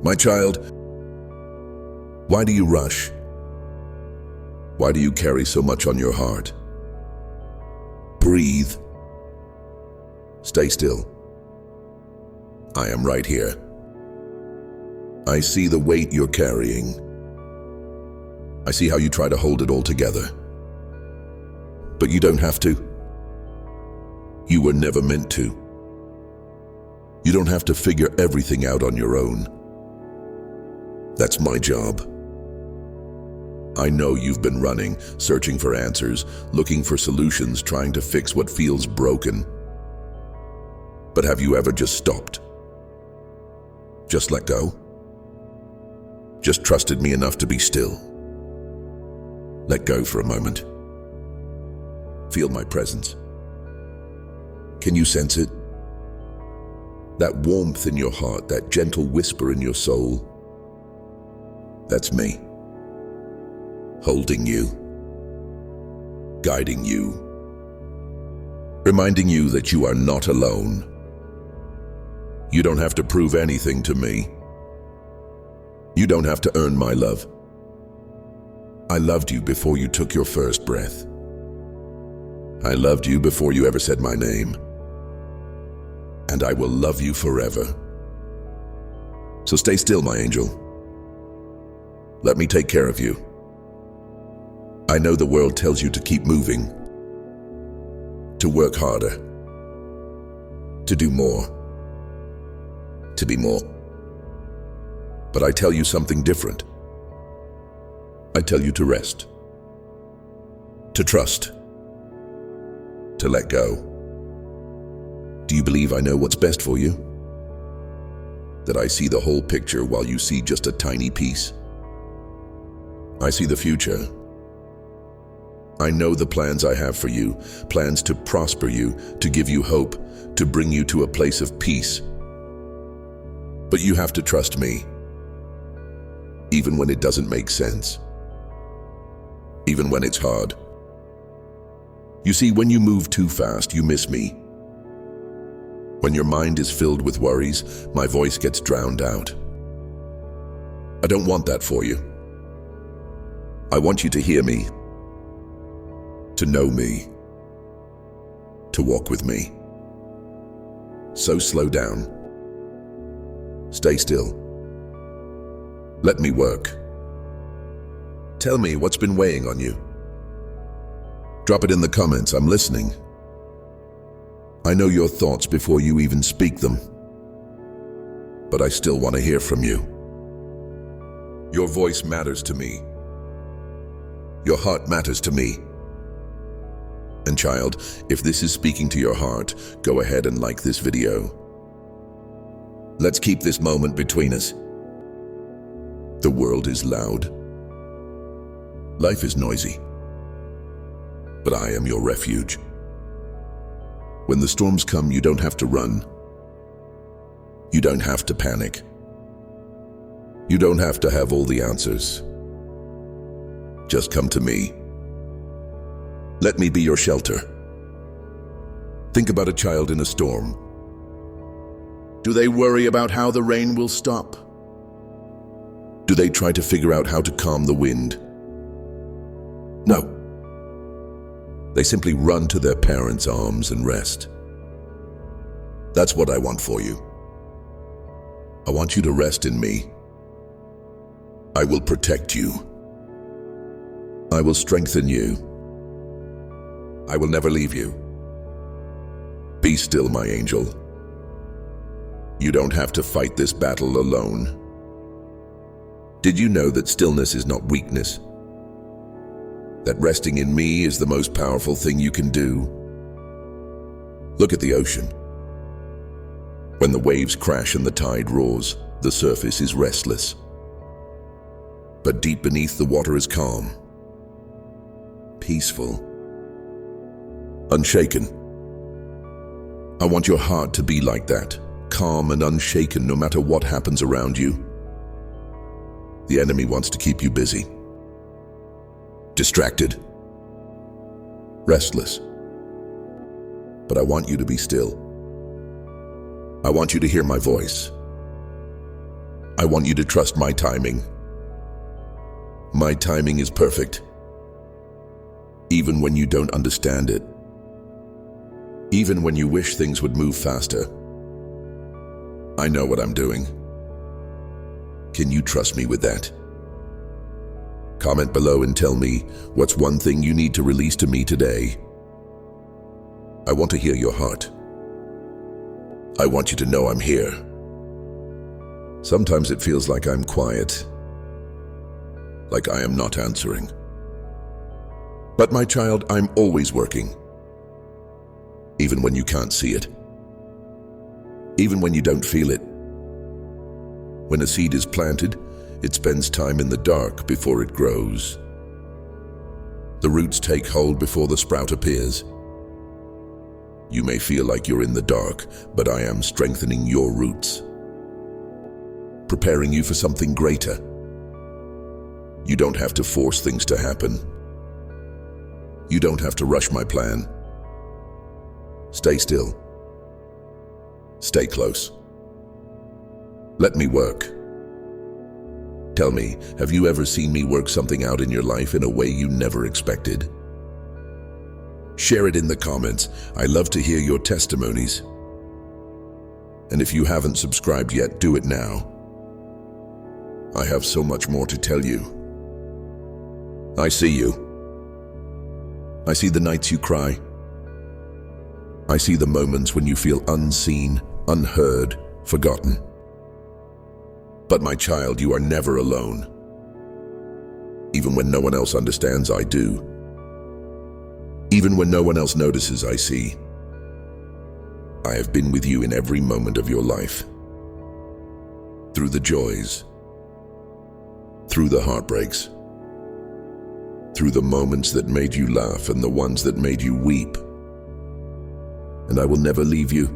My child, why do you rush? Why do you carry so much on your heart? Breathe. Stay still. I am right here. I see the weight you're carrying. I see how you try to hold it all together. But you don't have to. You were never meant to. You don't have to figure everything out on your own. That's my job. I know you've been running, searching for answers, looking for solutions, trying to fix what feels broken. But have you ever just stopped? Just let go? Just trusted me enough to be still? Let go for a moment. Feel my presence. Can you sense it? That warmth in your heart, that gentle whisper in your soul. That's me. Holding you. Guiding you. Reminding you that you are not alone. You don't have to prove anything to me. You don't have to earn my love. I loved you before you took your first breath. I loved you before you ever said my name. And I will love you forever. So stay still, my angel. Let me take care of you. I know the world tells you to keep moving, to work harder, to do more, to be more. But I tell you something different. I tell you to rest, to trust, to let go. Do you believe I know what's best for you? That I see the whole picture while you see just a tiny piece? I see the future. I know the plans I have for you, plans to prosper you, to give you hope, to bring you to a place of peace. But you have to trust me, even when it doesn't make sense, even when it's hard. You see, when you move too fast, you miss me. When your mind is filled with worries, my voice gets drowned out. I don't want that for you. I want you to hear me, to know me, to walk with me. So slow down. Stay still. Let me work. Tell me what's been weighing on you. Drop it in the comments. I'm listening. I know your thoughts before you even speak them. But I still want to hear from you. Your voice matters to me. Your heart matters to me. And child, if this is speaking to your heart, go ahead and like this video. Let's keep this moment between us. The world is loud. Life is noisy. But I am your refuge. When the storms come, you don't have to run. You don't have to panic. You don't have to have all the answers. Just come to me. Let me be your shelter. Think about a child in a storm. Do they worry about how the rain will stop? Do they try to figure out how to calm the wind? No. They simply run to their parents' arms and rest. That's what I want for you. I want you to rest in me. I will protect you. I will strengthen you. I will never leave you. Be still, my angel. You don't have to fight this battle alone. Did you know that stillness is not weakness? That resting in me is the most powerful thing you can do? Look at the ocean. When the waves crash and the tide roars, the surface is restless. But deep beneath the water is calm, peaceful, unshaken. I want your heart to be like that, calm and unshaken no matter what happens around you. The enemy wants to keep you busy, distracted, restless. But I want you to be still. I want you to hear my voice. I want you to trust my timing. My timing is perfect. Even when you don't understand it. Even when you wish things would move faster. I know what I'm doing. Can you trust me with that? Comment below and tell me what's one thing you need to release to me today. I want to hear your heart. I want you to know I'm here. Sometimes it feels like I'm quiet, like I am not answering. But my child, I'm always working. Even when you can't see it. Even when you don't feel it. When a seed is planted, it spends time in the dark before it grows. The roots take hold before the sprout appears. You may feel like you're in the dark, but I am strengthening your roots. Preparing you for something greater. You don't have to force things to happen. You don't have to rush my plan. Stay still. Stay close. Let me work. Tell me, have you ever seen me work something out in your life in a way you never expected? Share it in the comments. I love to hear your testimonies. And if you haven't subscribed yet, do it now. I have so much more to tell you. I see you. I see the nights you cry. I see the moments when you feel unseen, unheard, forgotten. But my child, you are never alone. Even when no one else understands, I do. Even when no one else notices, I see. I have been with you in every moment of your life. Through the joys. Through the heartbreaks. Through the moments that made you laugh and the ones that made you weep. And I will never leave you.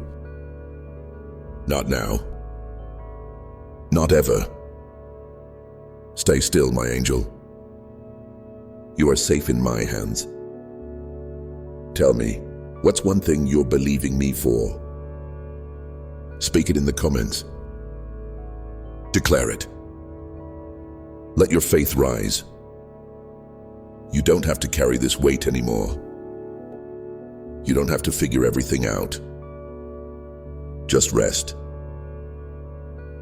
Not now. Not ever. Stay still, my angel. You are safe in my hands. Tell me, what's one thing you're believing me for? Speak it in the comments. Declare it. Let your faith rise. You don't have to carry this weight anymore. You don't have to figure everything out. Just rest.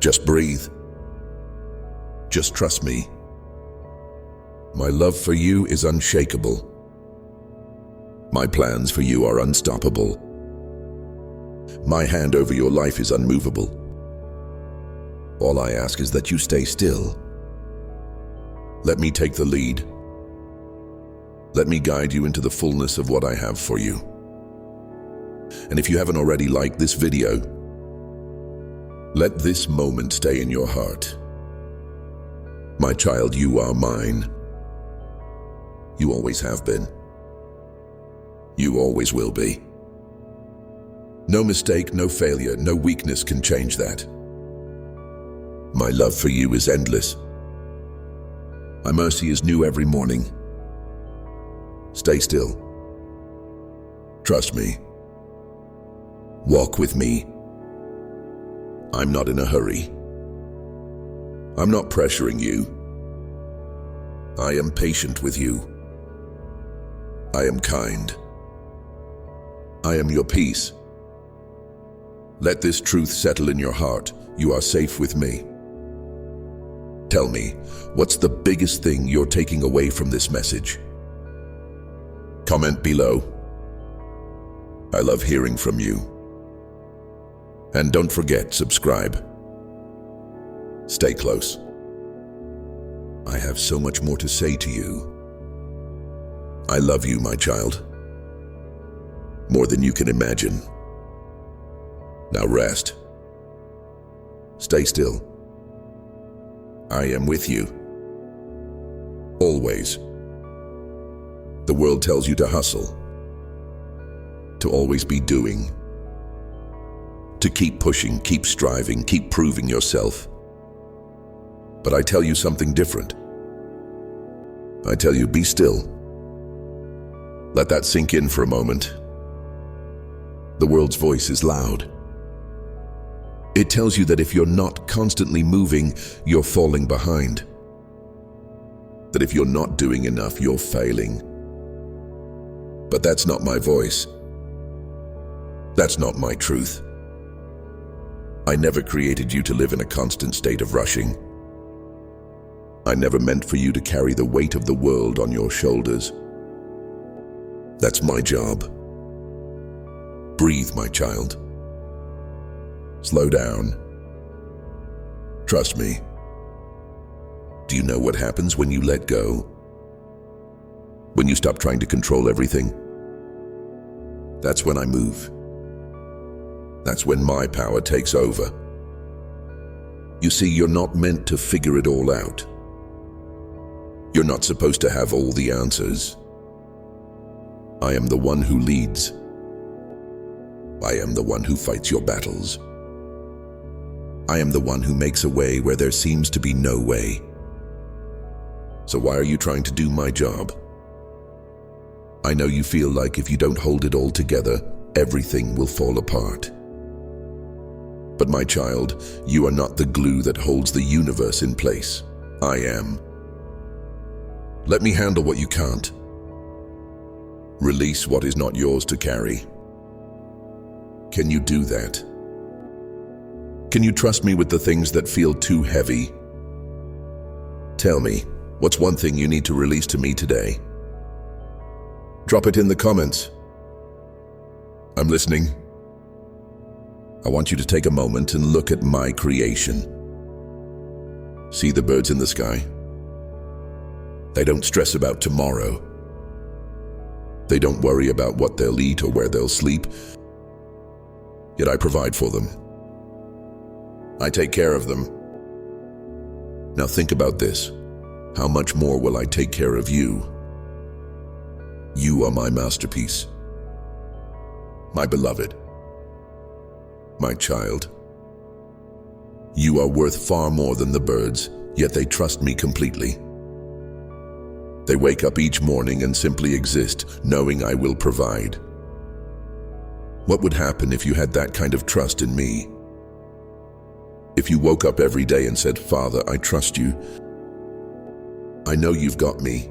Just breathe. Just trust me. My love for you is unshakable. My plans for you are unstoppable. My hand over your life is unmovable. All I ask is that you stay still. Let me take the lead. Let me guide you into the fullness of what I have for you. And if you haven't already liked this video, let this moment stay in your heart. My child, you are mine. You always have been. You always will be. No mistake, no failure, no weakness can change that. My love for you is endless. My mercy is new every morning. Stay still. Trust me. Walk with me. I'm not in a hurry. I'm not pressuring you. I am patient with you. I am kind. I am your peace. Let this truth settle in your heart. You are safe with me. Tell me, what's the biggest thing you're taking away from this message? Comment below. I love hearing from you. And don't forget, subscribe. Stay close. I have so much more to say to you. I love you, my child. More than you can imagine. Now rest. Stay still. I am with you. Always. The world tells you to hustle. To always be doing. To keep pushing, keep striving, keep proving yourself. But I tell you something different. I tell you, be still. Let that sink in for a moment. The world's voice is loud. It tells you that if you're not constantly moving, you're falling behind. That if you're not doing enough, you're failing. But that's not my voice. That's not my truth. I never created you to live in a constant state of rushing. I never meant for you to carry the weight of the world on your shoulders. That's my job. Breathe, my child. Slow down. Trust me. Do you know what happens when you let go? When you stop trying to control everything? That's when I move. That's when my power takes over. You see, you're not meant to figure it all out. You're not supposed to have all the answers. I am the one who leads. I am the one who fights your battles. I am the one who makes a way where there seems to be no way. So why are you trying to do my job? I know you feel like if you don't hold it all together, everything will fall apart. But my child, you are not the glue that holds the universe in place. I am. Let me handle what you can't. Release what is not yours to carry. Can you do that? Can you trust me with the things that feel too heavy? Tell me, what's one thing you need to release to me today? Drop it in the comments. I'm listening. I want you to take a moment and look at my creation. See the birds in the sky? They don't stress about tomorrow. They don't worry about what they'll eat or where they'll sleep. Yet I provide for them. I take care of them. Now think about this. How much more will I take care of you? You are my masterpiece. My beloved. My child. You are worth far more than the birds, yet they trust me completely. They wake up each morning and simply exist, knowing I will provide. What would happen if you had that kind of trust in me? If you woke up every day and said, "Father, I trust you. I know you've got me."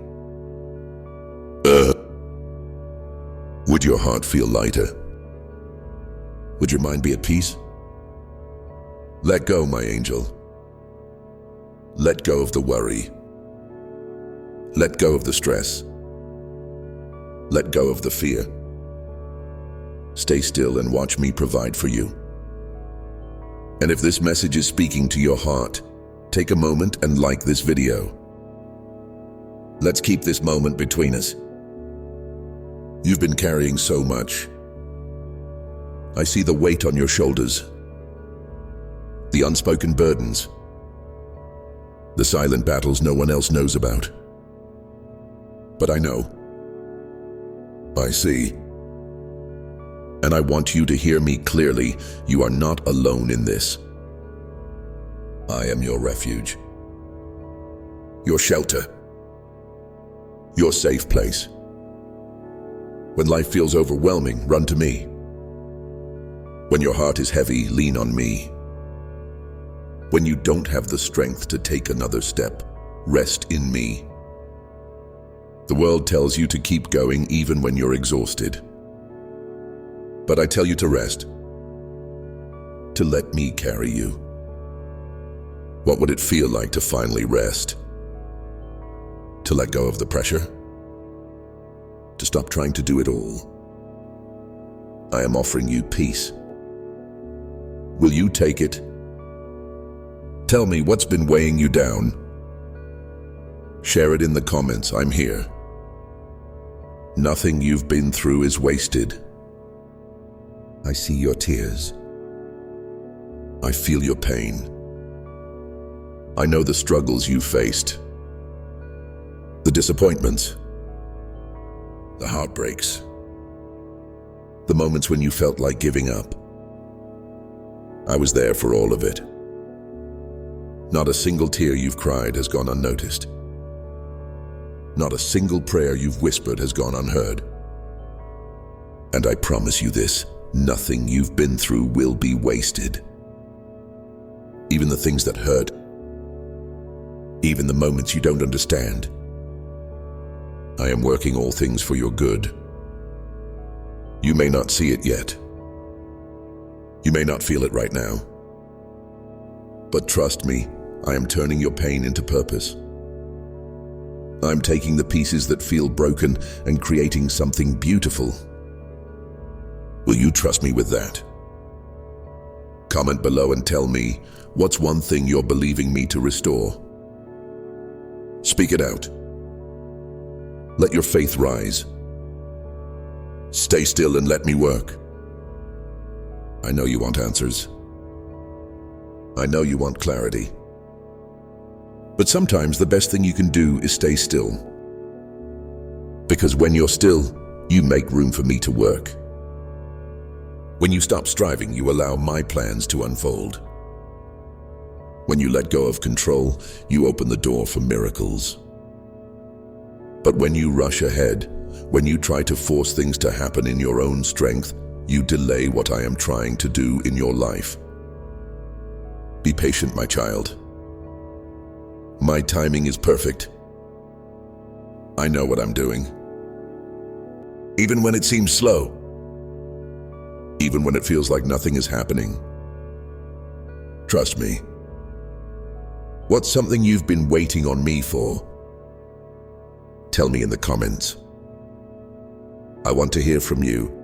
Would your heart feel lighter? Would your mind be at peace? Let go, my angel. Let go of the worry. Let go of the stress. Let go of the fear. Stay still and watch me provide for you. And if this message is speaking to your heart, take a moment and like this video. Let's keep this moment between us. You've been carrying so much. I see the weight on your shoulders, the unspoken burdens, the silent battles no one else knows about. But I know. I see. And I want you to hear me clearly. You are not alone in this. I am your refuge, your shelter, your safe place. When life feels overwhelming, run to me. When your heart is heavy, lean on me. When you don't have the strength to take another step, rest in me. The world tells you to keep going even when you're exhausted. But I tell you to rest, to let me carry you. What would it feel like to finally rest? To let go of the pressure? To stop trying to do it all? I am offering you peace. Will you take it? Tell me what's been weighing you down. Share it in the comments. I'm here. Nothing you've been through is wasted. I see your tears. I feel your pain. I know the struggles you faced, the disappointments, the heartbreaks, the moments when you felt like giving up. I was there for all of it. Not a single tear you've cried has gone unnoticed. Not a single prayer you've whispered has gone unheard. And I promise you this, nothing you've been through will be wasted. even the things that hurt, even the moments you don't understand. I am working all things for your good. You may not see it yet. You may not feel it right now. But trust me, I am turning your pain into purpose. I'm taking the pieces that feel broken and creating something beautiful. Will you trust me with that? Comment below and tell me, what's one thing you're believing me to restore? Speak it out. Let your faith rise. Stay still and let me work. I know you want answers. I know you want clarity. But sometimes the best thing you can do is stay still. Because when you're still, you make room for me to work. When you stop striving, you allow my plans to unfold. When you let go of control, you open the door for miracles. But when you rush ahead, when you try to force things to happen in your own strength, you delay what I am trying to do in your life. Be patient, my child. My timing is perfect. I know what I'm doing. Even when it seems slow. Even when it feels like nothing is happening. Trust me. What's something you've been waiting on me for? Tell me in the comments. I want to hear from you.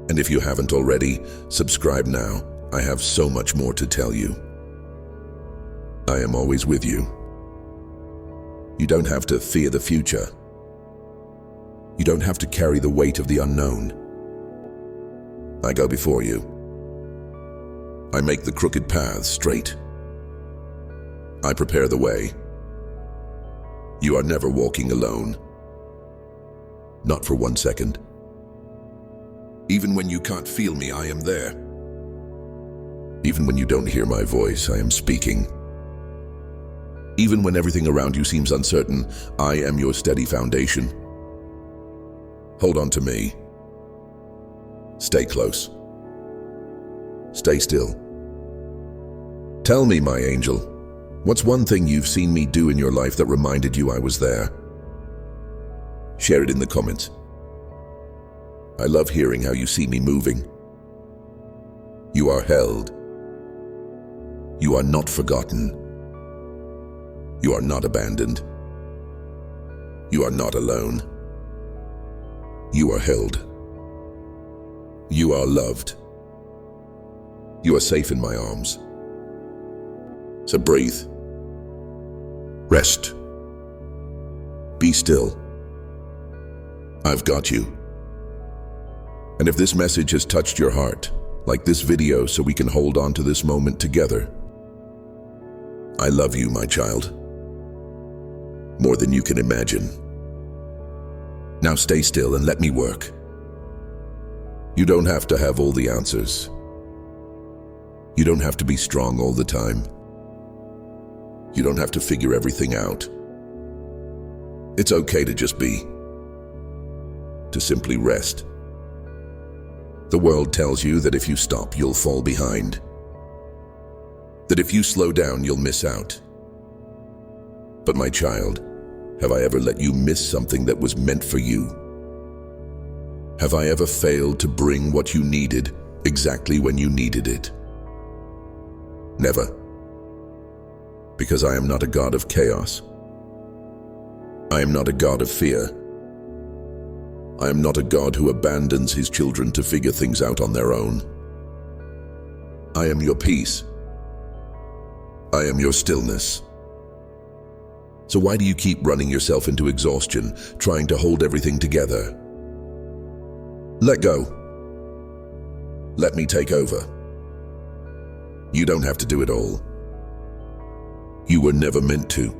And if you haven't already, subscribe now. I have so much more to tell you. I am always with you. You don't have to fear the future. You don't have to carry the weight of the unknown. I go before you. I make the crooked paths straight. I prepare the way. You are never walking alone. Not for 1 second. Even when you can't feel me, I am there. Even when you don't hear my voice, I am speaking. Even when everything around you seems uncertain, I am your steady foundation. Hold on to me. Stay close. Stay still. Tell me, my angel, what's one thing you've seen me do in your life that reminded you I was there? Share it in the comments. I love hearing how you see me moving. You are held. You are not forgotten. You are not abandoned. You are not alone. You are held. You are loved. You are safe in my arms. So breathe. Rest. Be still. I've got you. And if this message has touched your heart, like this video so we can hold on to this moment together. I love you, my child. More than you can imagine. Now stay still and let me work. You don't have to have all the answers. You don't have to be strong all the time. You don't have to figure everything out. It's okay to just be. To simply rest. The world tells you that if you stop, you'll fall behind. That if you slow down, you'll miss out. But my child, have I ever let you miss something that was meant for you? Have I ever failed to bring what you needed exactly when you needed it? Never. Because I am not a God of chaos. I am not a God of fear. I am not a God who abandons his children to figure things out on their own. I am your peace. I am your stillness. So why do you keep running yourself into exhaustion, trying to hold everything together? Let go. Let me take over. You don't have to do it all. You were never meant to.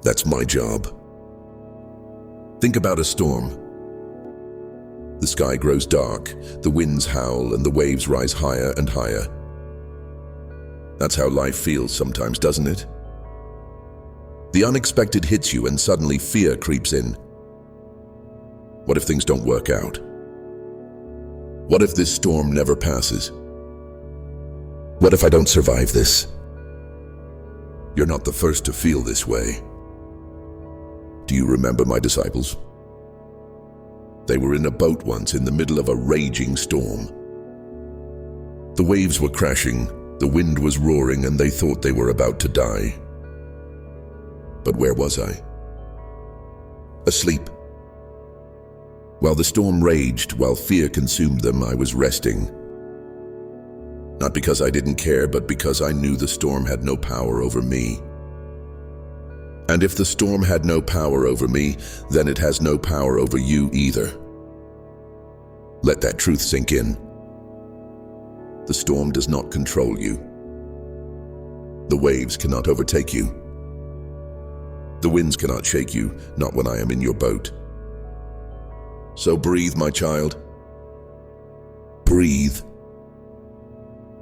That's my job. Think about a storm. The sky grows dark, the winds howl, and the waves rise higher and higher. That's how life feels sometimes, doesn't it? The unexpected hits you and suddenly fear creeps in. What if things don't work out? What if this storm never passes? What if I don't survive this? You're not the first to feel this way. Do you remember my disciples? They were in a boat once in the middle of a raging storm. The waves were crashing, the wind was roaring, and they thought they were about to die. But where was I? Asleep. While the storm raged, while fear consumed them, I was resting. Not because I didn't care, but because I knew the storm had no power over me. And if the storm had no power over me, then it has no power over you either. Let that truth sink in. The storm does not control you. The waves cannot overtake you. The winds cannot shake you, not when I am in your boat. So breathe, my child. Breathe.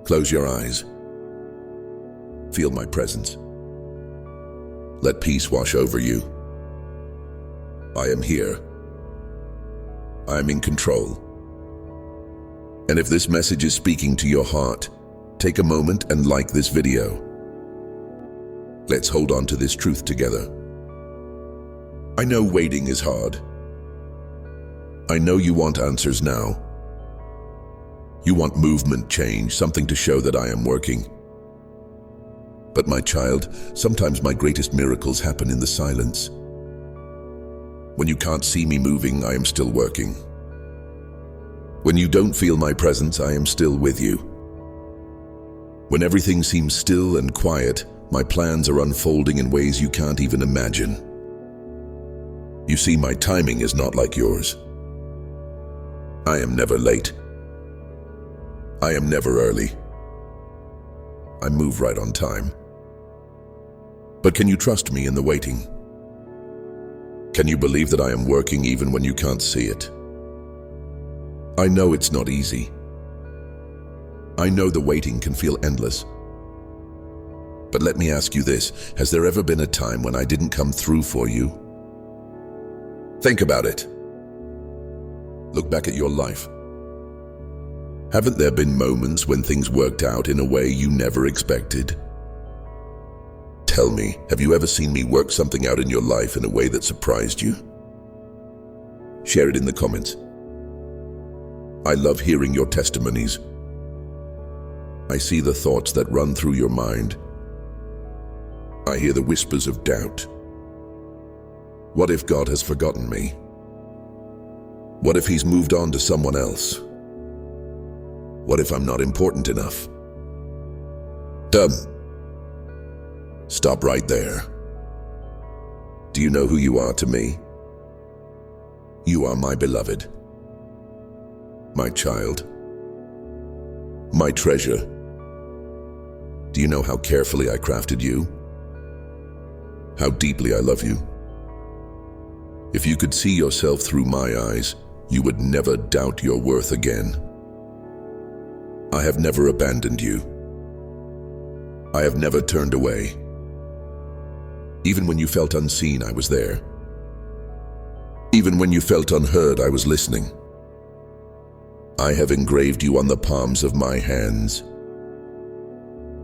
Close your eyes. Feel my presence. Let peace wash over you. I am here. I am in control. And if this message is speaking to your heart, take a moment and like this video. Let's hold on to this truth together. I know waiting is hard. I know you want answers now. You want movement, change, something to show that I am working. But my child, sometimes my greatest miracles happen in the silence. When you can't see me moving, I am still working. When you don't feel my presence, I am still with you. When everything seems still and quiet, my plans are unfolding in ways you can't even imagine. You see, my timing is not like yours. I am never late. I am never early. I move right on time. But can you trust me in the waiting? Can you believe that I am working even when you can't see it? I know it's not easy. I know the waiting can feel endless. But let me ask you this, has there ever been a time when I didn't come through for you? Think about it. Look back at your life. Haven't there been moments when things worked out in a way you never expected? Tell me, have you ever seen me work something out in your life in a way that surprised you? Share it in the comments. I love hearing your testimonies. I see the thoughts that run through your mind. I hear the whispers of doubt. What if God has forgotten me? What if He's moved on to someone else? What if I'm not important enough? Stop right there. Do you know who you are to me? You are my beloved, my child, my treasure. Do you know how carefully I crafted you? How deeply I love you? If you could see yourself through my eyes, you would never doubt your worth again. I have never abandoned you. I have never turned away. Even when you felt unseen, I was there. Even when you felt unheard, I was listening. I have engraved you on the palms of my hands.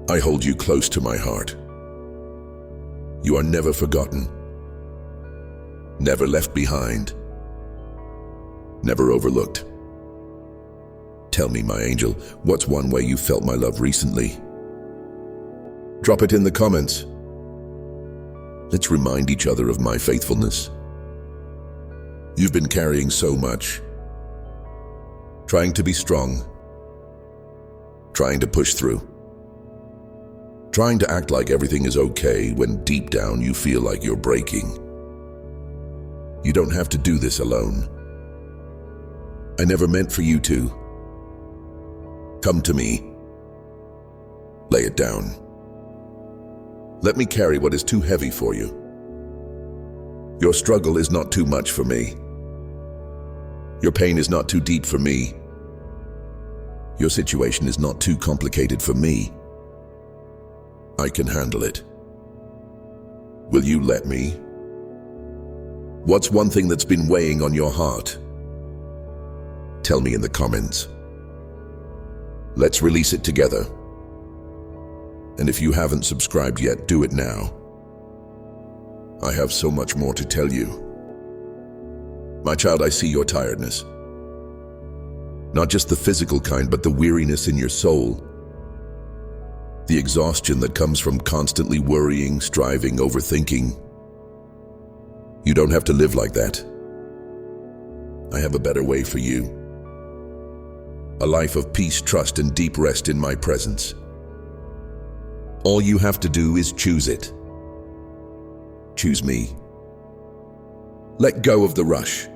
I hold you close to my heart. You are never forgotten, never left behind, never overlooked. Tell me, my angel, what's one way you felt my love recently? Drop it in the comments. Let's remind each other of my faithfulness. You've been carrying so much, trying to be strong, trying to push through, trying to act like everything is okay when deep down you feel like you're breaking. You don't have to do this alone. I never meant for you to. Come to me. Lay it down. Let me carry what is too heavy for you. Your struggle is not too much for me. Your pain is not too deep for me. Your situation is not too complicated for me. I can handle it. Will you let me? What's one thing that's been weighing on your heart? Tell me in the comments. Let's release it together. And if you haven't subscribed yet, do it now. I have so much more to tell you. My child, I see your tiredness. Not just the physical kind, but the weariness in your soul. The exhaustion that comes from constantly worrying, striving, overthinking. You don't have to live like that. I have a better way for you. A life of peace, trust, and deep rest in my presence. All you have to do is choose it. Choose me. Let go of the rush.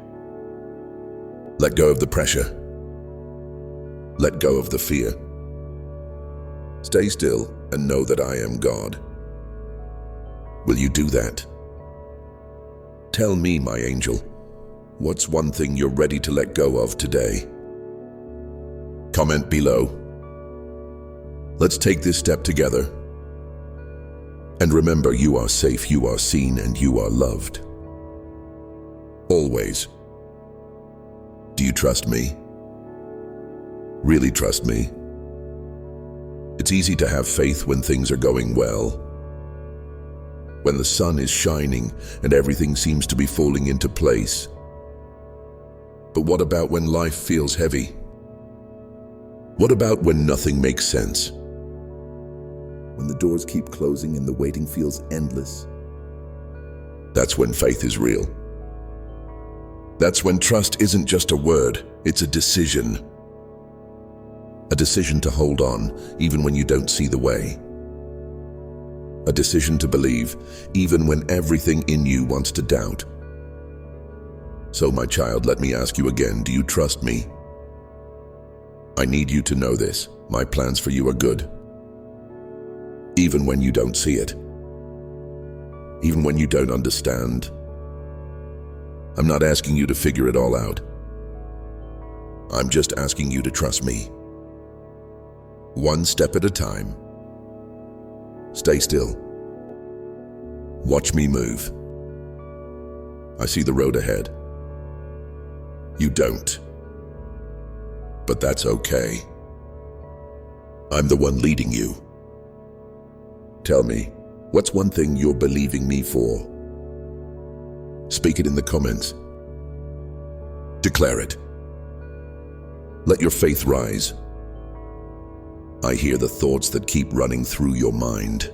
Let go of the pressure. Let go of the fear. Stay still and know that I am God. Will you do that? Tell me, my angel, what's one thing you're ready to let go of today? Comment below. Let's take this step together. And remember, you are safe, you are seen, and you are loved. Always. Do you trust me? Really trust me? It's easy to have faith when things are going well. When the sun is shining and everything seems to be falling into place. But what about when life feels heavy? What about when nothing makes sense? When the doors keep closing and the waiting feels endless? That's when faith is real. That's when trust isn't just a word, it's a decision. A decision to hold on, even when you don't see the way. A decision to believe, even when everything in you wants to doubt. So, my child, let me ask you again, do you trust me? I need you to know this. My plans for you are good. Even when you don't see it. Even when you don't understand. I'm not asking you to figure it all out. I'm just asking you to trust me. One step at a time. Stay still. Watch me move. I see the road ahead. You don't. But that's okay. I'm the one leading you. Tell me, what's one thing you're believing me for? Speak it in the comments. Declare it. Let your faith rise. I hear the thoughts that keep running through your mind.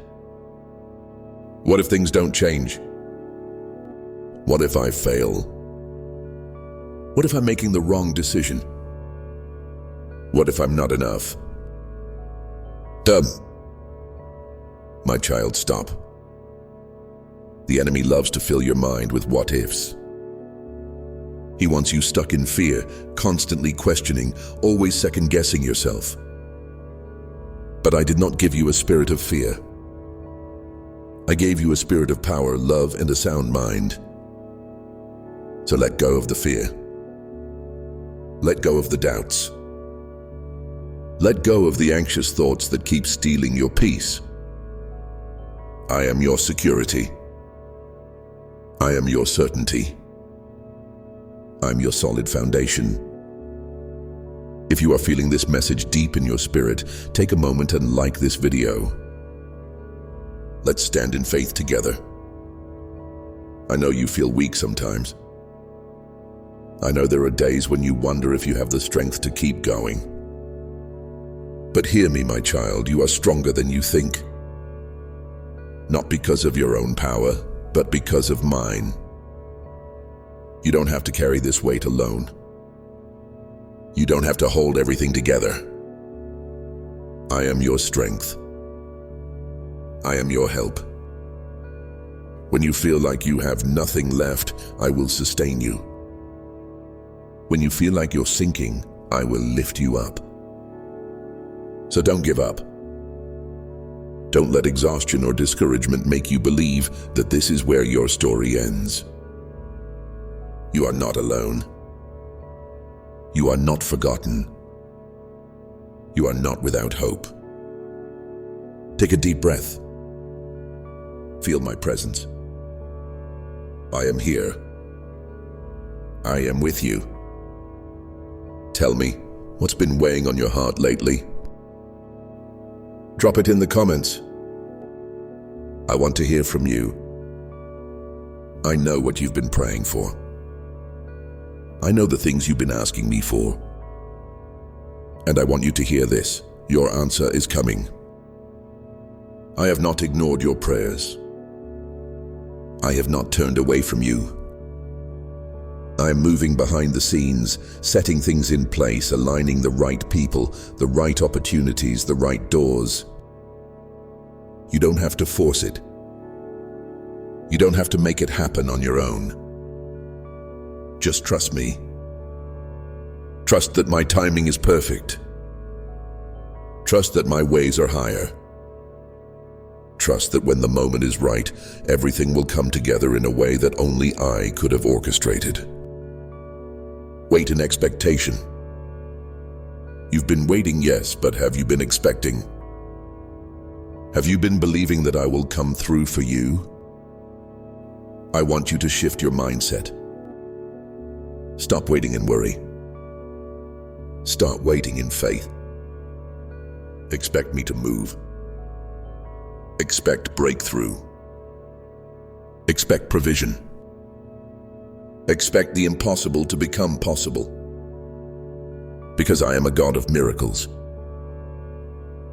What if things don't change? What if I fail? What if I'm making the wrong decision? What if I'm not enough? My child, stop. The enemy loves to fill your mind with what ifs. He wants you stuck in fear, constantly questioning, always second-guessing yourself. But I did not give you a spirit of fear. I gave you a spirit of power, love, and a sound mind. So let go of the fear. Let go of the doubts. Let go of the anxious thoughts that keep stealing your peace. I am your security. I am your certainty. I'm your solid foundation. If you are feeling this message deep in your spirit, take a moment and like this video. Let's stand in faith together. I know you feel weak sometimes. I know there are days when you wonder if you have the strength to keep going. But hear me, my child, you are stronger than you think. Not because of your own power, but because of mine. You don't have to carry this weight alone. You don't have to hold everything together. I am your strength. I am your help. When you feel like you have nothing left, I will sustain you. When you feel like you're sinking, I will lift you up. So don't give up. Don't let exhaustion or discouragement make you believe that this is where your story ends. You are not alone. You are not forgotten. You are not without hope. Take a deep breath. Feel my presence. I am here. I am with you. Tell me, what's been weighing on your heart lately? Drop it in the comments. I want to hear from you. I know what you've been praying for. I know the things you've been asking me for. And I want you to hear this. Your answer is coming. I have not ignored your prayers. I have not turned away from you. I am moving behind the scenes, setting things in place, aligning the right people, the right opportunities, the right doors. You don't have to force it. You don't have to make it happen on your own. Just trust me. Trust that my timing is perfect. Trust that my ways are higher. Trust that when the moment is right, everything will come together in a way that only I could have orchestrated. Wait in expectation. You've been waiting, yes, but have you been expecting? Have you been believing that I will come through for you? I want you to shift your mindset. Stop waiting in worry. Start waiting in faith. Expect me to move. Expect breakthrough. Expect provision. Expect the impossible to become possible. Because I am a God of miracles.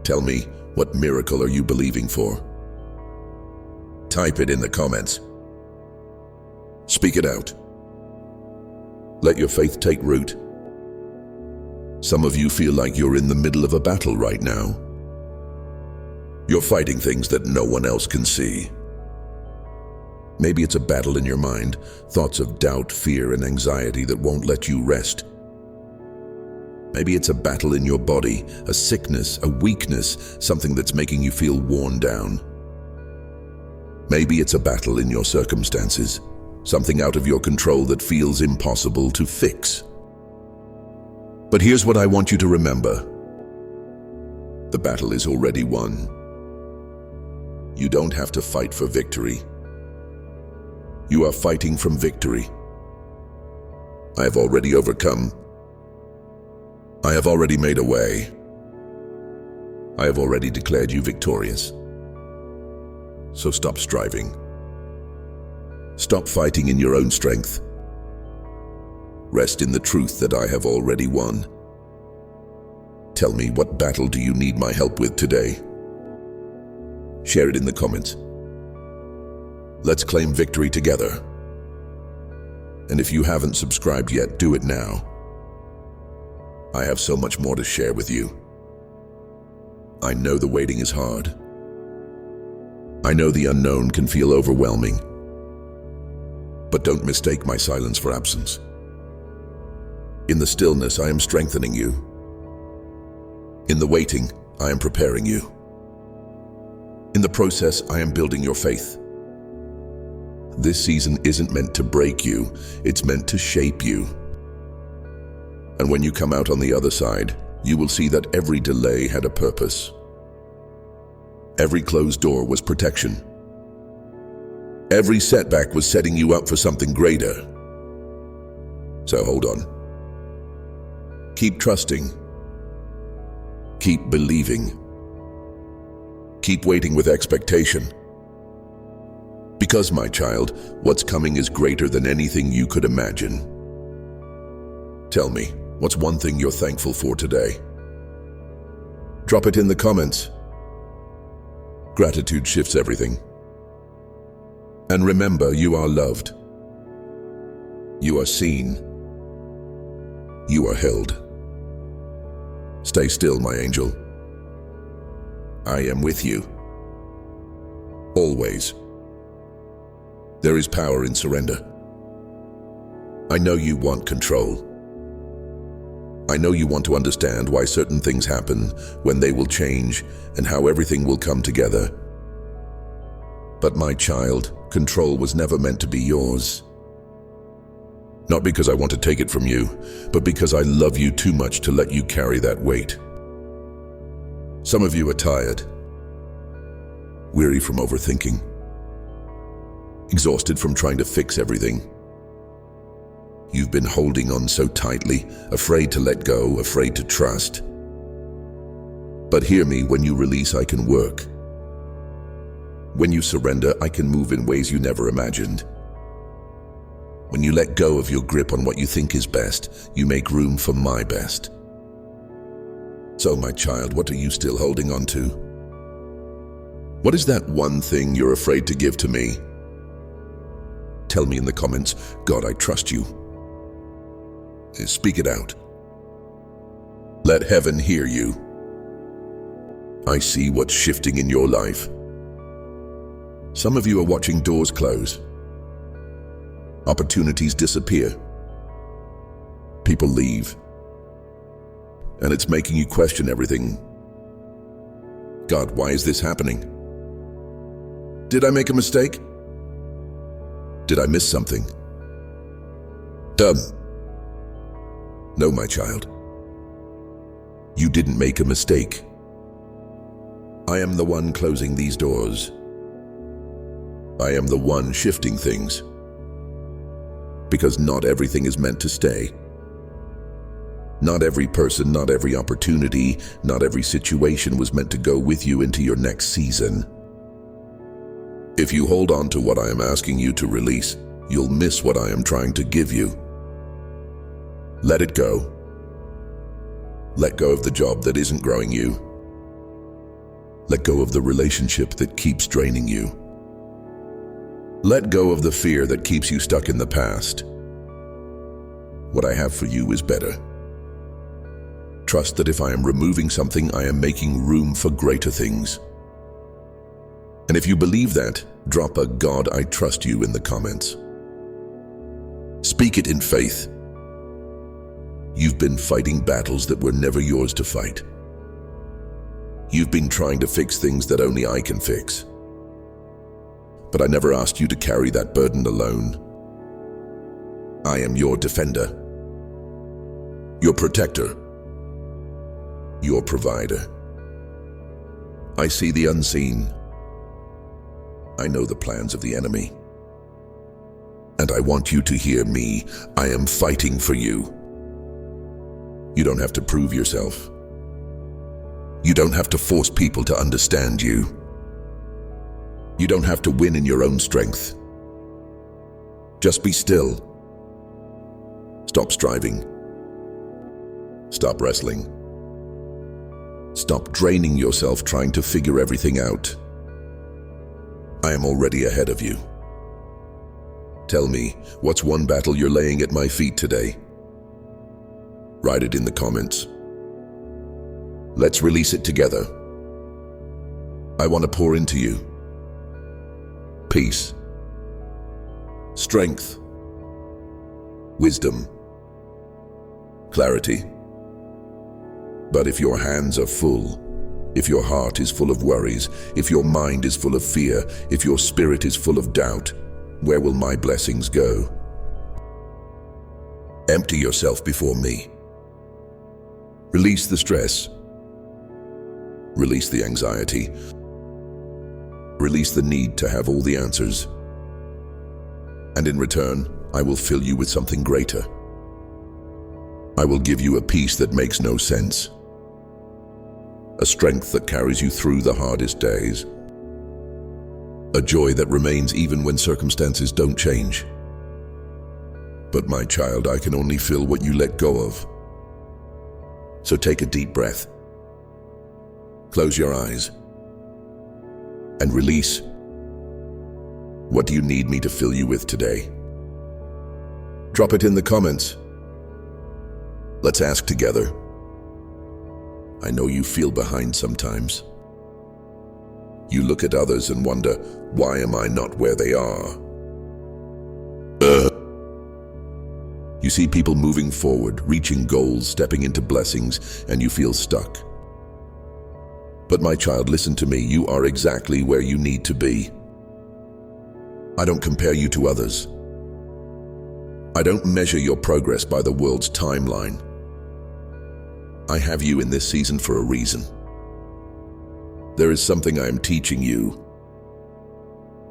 Tell me, what miracle are you believing for? Type it in the comments. Speak it out. Let your faith take root. Some of you feel like you're in the middle of a battle right now. You're fighting things that no one else can see. Maybe it's a battle in your mind, thoughts of doubt, fear, and anxiety that won't let you rest. Maybe it's a battle in your body, a sickness, a weakness, something that's making you feel worn down. Maybe it's a battle in your circumstances, something out of your control that feels impossible to fix. But here's what I want you to remember. The battle is already won. You don't have to fight for victory. You are fighting from victory. I have already overcome. I have already made a way. I have already declared you victorious. So stop striving. Stop fighting in your own strength. Rest in the truth that I have already won. Tell me, what battle do you need my help with today? Share it in the comments. Let's claim victory together. And if you haven't subscribed yet, do it now. I have so much more to share with you. I know the waiting is hard. I know the unknown can feel overwhelming. But don't mistake my silence for absence. In the stillness, I am strengthening you. In the waiting, I am preparing you. In the process, I am building your faith. This season isn't meant to break you, it's meant to shape you. And when you come out on the other side, you will see that every delay had a purpose. Every closed door was protection. Every setback was setting you up for something greater. So hold on. Keep trusting. Keep believing. Keep waiting with expectation. Because, my child, what's coming is greater than anything you could imagine. Tell me, what's one thing you're thankful for today? Drop it in the comments. Gratitude shifts everything. And remember, you are loved. You are seen. You are held. Stay still, my angel. I am with you. Always. There is power in surrender. I know you want control. I know you want to understand why certain things happen, when they will change, and how everything will come together. But my child, control was never meant to be yours. Not because I want to take it from you, but because I love you too much to let you carry that weight. Some of you are tired, weary from overthinking, exhausted from trying to fix everything. You've been holding on so tightly, afraid to let go, afraid to trust. But hear me, when you release, I can work. When you surrender, I can move in ways you never imagined. When you let go of your grip on what you think is best, you make room for my best. So, my child, what are you still holding on to? What is that one thing you're afraid to give to me? Tell me in the comments. God, I trust you. Speak it out. Let heaven hear you. I see what's shifting in your life. Some of you are watching doors close. Opportunities disappear. People leave. And it's making you question everything. God, why is this happening? Did I make a mistake? Did I miss something? Dumb. No, my child. You didn't make a mistake. I am the one closing these doors. I am the one shifting things. Because not everything is meant to stay. Not every person, not every opportunity, not every situation was meant to go with you into your next season. If you hold on to what I am asking you to release, you'll miss what I am trying to give you. Let it go. Let go of the job that isn't growing you. Let go of the relationship that keeps draining you. Let go of the fear that keeps you stuck in the past. What I have for you is better. Trust that if I am removing something, I am making room for greater things. And if you believe that, drop a "God, I trust you" in the comments. Speak it in faith. You've been fighting battles that were never yours to fight. You've been trying to fix things that only I can fix. But I never asked you to carry that burden alone. I am your defender, your protector, your provider. I see the unseen. I know the plans of the enemy. And I want you to hear me. I am fighting for you. You don't have to prove yourself. You don't have to force people to understand you. You don't have to win in your own strength. Just be still. Stop striving. Stop wrestling. Stop draining yourself trying to figure everything out. I am already ahead of you. Tell me, what's one battle you're laying at my feet today? Write it in the comments. Let's release it together. I want to pour into you peace, strength, wisdom, clarity. But if your hands are full, if your heart is full of worries, if your mind is full of fear, if your spirit is full of doubt, where will my blessings go? Empty yourself before me. Release the stress. Release the anxiety. Release the need to have all the answers. And in return, I will fill you with something greater. I will give you a peace that makes no sense. A strength that carries you through the hardest days. A joy that remains even when circumstances don't change. But my child, I can only fill what you let go of. So take a deep breath. Close your eyes. And release. What do you need me to fill you with today? Drop it in the comments. Let's ask together. I know you feel behind sometimes. You look at others and wonder, why am I not where they are? You see people moving forward, reaching goals, stepping into blessings, and you feel stuck. But my child, listen to me. You are exactly where you need to be. I don't compare you to others. I don't measure your progress by the world's timeline. I have you in this season for a reason. There is something I am teaching you.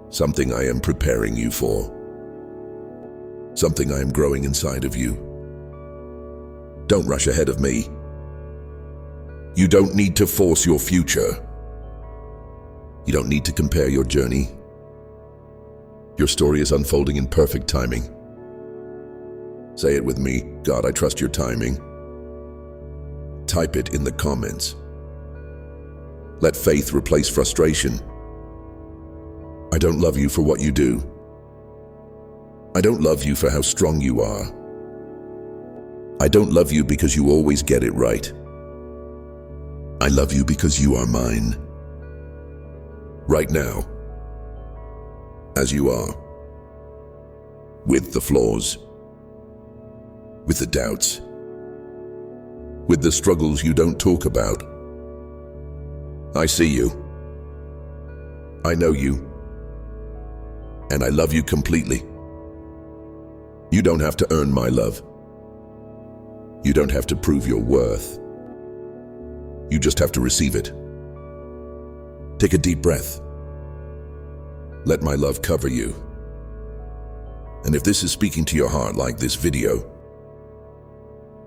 Something I am preparing you for. Something I am growing inside of you. Don't rush ahead of me. You don't need to force your future. You don't need to compare your journey. Your story is unfolding in perfect timing. Say it with me. God, I trust your timing. Type it in the comments. Let faith replace frustration. I don't love you for what you do. I don't love you for how strong you are. I don't love you because you always get it right. I love you because you are mine. Right now, as you are, with the flaws, with the doubts, with the struggles you don't talk about. I see you. I know you. And I love you completely. You don't have to earn my love. You don't have to prove your worth. You just have to receive it. Take a deep breath. Let my love cover you. And if this is speaking to your heart like this video,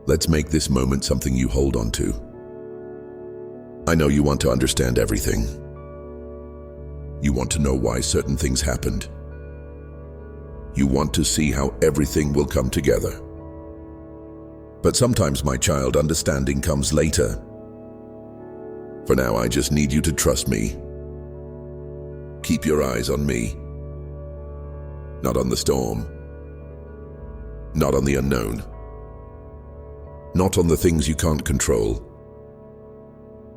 let's make this moment something you hold on to. I know you want to understand everything. You want to know why certain things happened. You want to see how everything will come together. But sometimes, my child, understanding comes later. For now, I just need you to trust me. Keep your eyes on me. Not on the storm. Not on the unknown. Not on the things you can't control.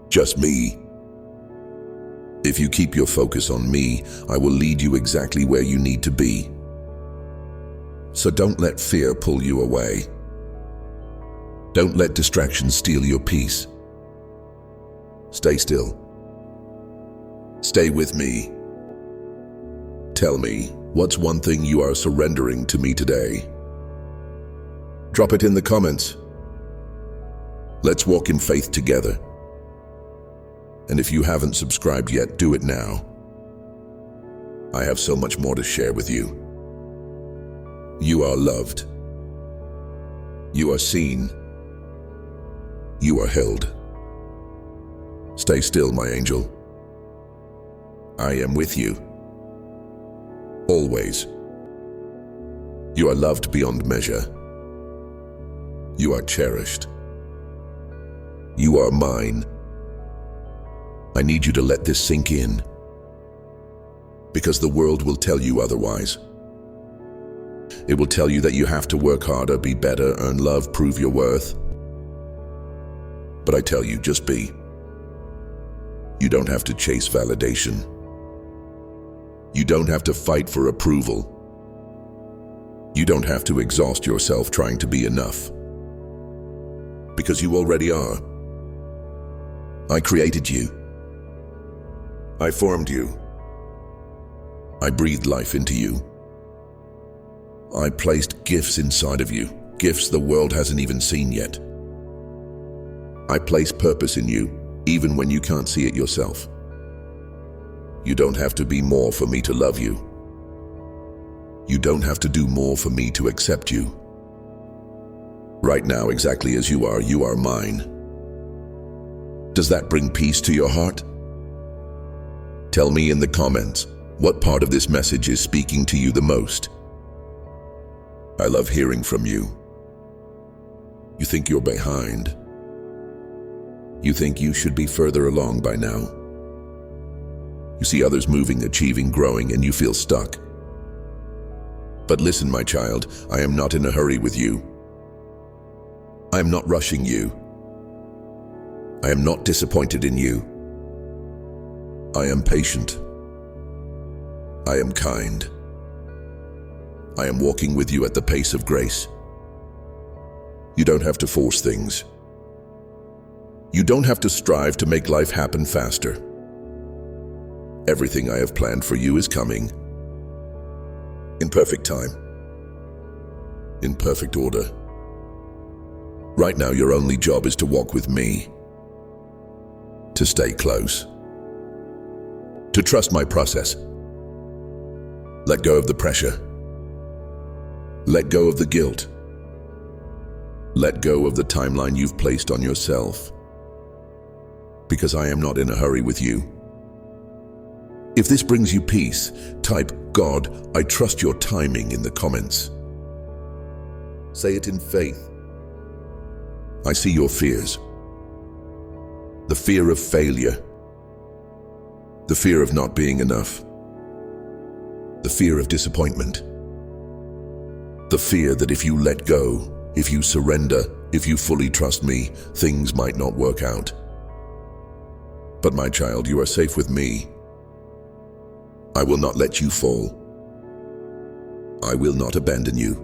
Just me. If you keep your focus on me, I will lead you exactly where you need to be. So don't let fear pull you away. Don't let distractions steal your peace. Stay still. Stay with me. Tell me, what's one thing you are surrendering to me today? Drop it in the comments. Let's walk in faith together. And if you haven't subscribed yet, do it now. I have so much more to share with you. You are loved. You are seen. You are held. Stay still, my angel. I am with you. Always. You are loved beyond measure. You are cherished. You are mine. I need you to let this sink in, because the world will tell you otherwise. It will tell you that you have to work harder, be better, earn love, prove your worth. But I tell you, just be. You don't have to chase validation. You don't have to fight for approval. You don't have to exhaust yourself trying to be enough. Because you already are. I created you. I formed you. I breathed life into you. I placed gifts inside of you, gifts the world hasn't even seen yet. I place purpose in you, even when you can't see it yourself. You don't have to be more for me to love you. You don't have to do more for me to accept you. Right now, exactly as you are mine. Does that bring peace to your heart? Tell me in the comments, what part of this message is speaking to you the most? I love hearing from you. You think you're behind. You think you should be further along by now. You see others moving, achieving, growing, and you feel stuck. But listen, my child, I am not in a hurry with you. I am not rushing you. I am not disappointed in you. I am patient. I am kind. I am walking with you at the pace of grace. You don't have to force things. You don't have to strive to make life happen faster. Everything I have planned for you is coming. In perfect time. In perfect order. Right now, your only job is to walk with me. To stay close. To trust my process. Let go of the pressure. Let go of the guilt. Let go of the timeline you've placed on yourself. Because I am not in a hurry with you. If this brings you peace, type "God, I trust your timing" in the comments. Say it in faith. I see your fears. The fear of failure. The fear of not being enough. The fear of disappointment. The fear that if you let go, if you surrender, if you fully trust me, things might not work out. But my child, you are safe with me. I will not let you fall. I will not abandon you.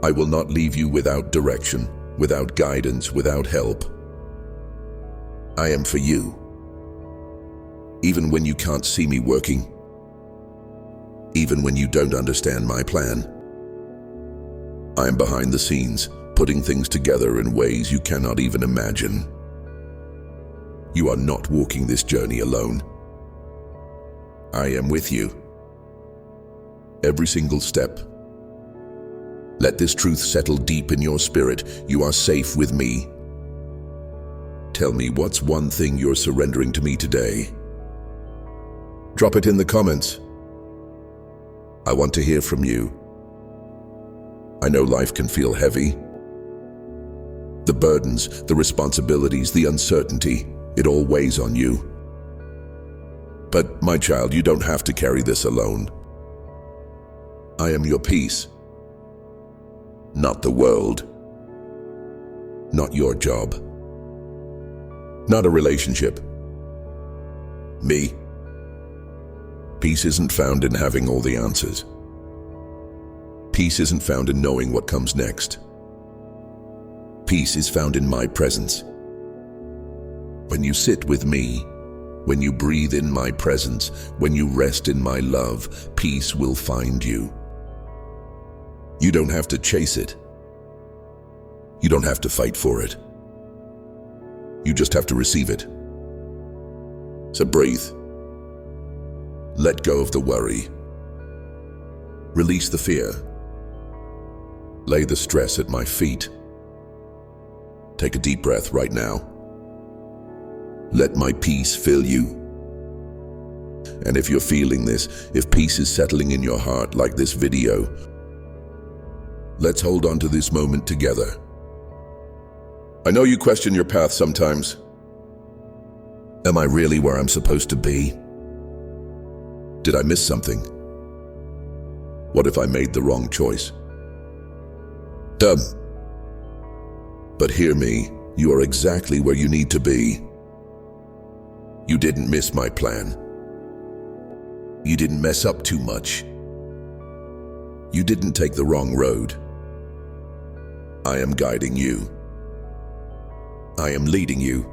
I will not leave you without direction, without guidance, without help. I am for you. Even when you can't see me working, even when you don't understand my plan, I am behind the scenes, putting things together in ways you cannot even imagine. You are not walking this journey alone. I am with you. Every single step. Let this truth settle deep in your spirit. You are safe with me. Tell me, what's one thing you're surrendering to me today? Drop it in the comments. I want to hear from you. I know life can feel heavy. The burdens, the responsibilities, the uncertainty, it all weighs on you. But my child, you don't have to carry this alone. I am your peace. Not the world. Not your job. Not a relationship. Me. Peace isn't found in having all the answers. Peace isn't found in knowing what comes next. Peace is found in my presence. When you sit with me, when you breathe in my presence, when you rest in my love, peace will find you. You don't have to chase it. You don't have to fight for it. You just have to receive it. So breathe. Let go of the worry. Release the fear. Lay the stress at my feet. Take a deep breath right now. Let my peace fill you. And if you're feeling this, if peace is settling in your heart like this video, let's hold on to this moment together. I know you question your path sometimes. Am I really where I'm supposed to be? Did I miss something? What if I made the wrong choice? Dumb. But hear me, you are exactly where you need to be. You didn't miss my plan. You didn't mess up too much. You didn't take the wrong road. I am guiding you. I am leading you.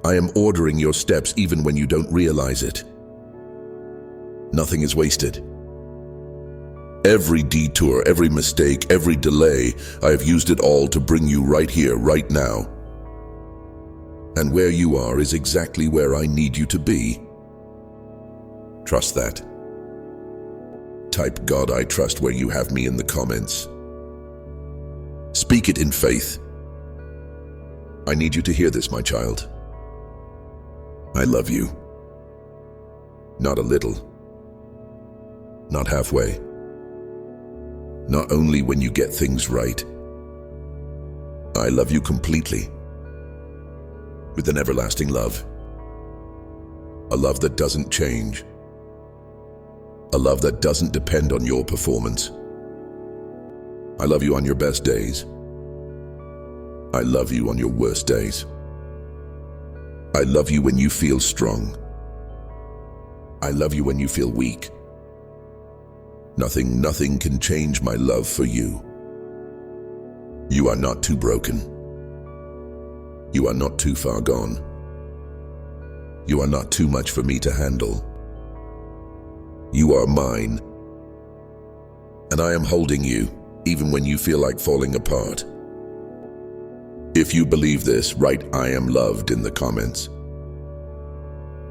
I am ordering your steps even when you don't realize it. Nothing is wasted. Every detour, every mistake, every delay, I have used it all to bring you right here, right now. And where you are is exactly where I need you to be. Trust that. Type "God, I trust" where you have me in the comments. Speak it in faith. I need you to hear this, my child. I love you. Not a little. Not halfway. Not only when you get things right. I love you completely. With an everlasting love. A love that doesn't change. A love that doesn't depend on your performance. I love you on your best days. I love you on your worst days. I love you when you feel strong. I love you when you feel weak. Nothing can change my love for you. You are not too broken. You are not too far gone. You are not too much for me to handle. You are mine. And I am holding you, even when you feel like falling apart. If you believe this, write "I am loved" in the comments.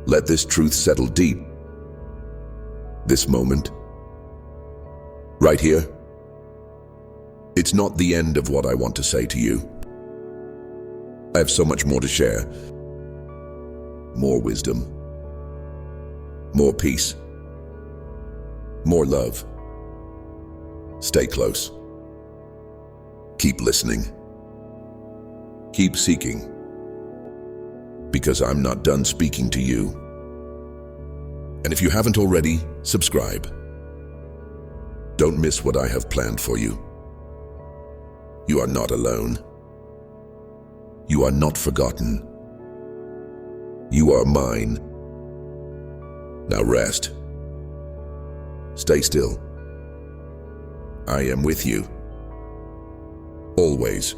Let this truth settle deep. This moment. Right here. It's not the end of what I want to say to you. I have so much more to share. More wisdom, more peace, more love. Stay close. Keep listening. Keep seeking. Because I'm not done speaking to you. And if you haven't already, subscribe. Don't miss what I have planned for you. You are not alone. You are not forgotten. You are mine. Now rest. Stay still. I am with you. Always.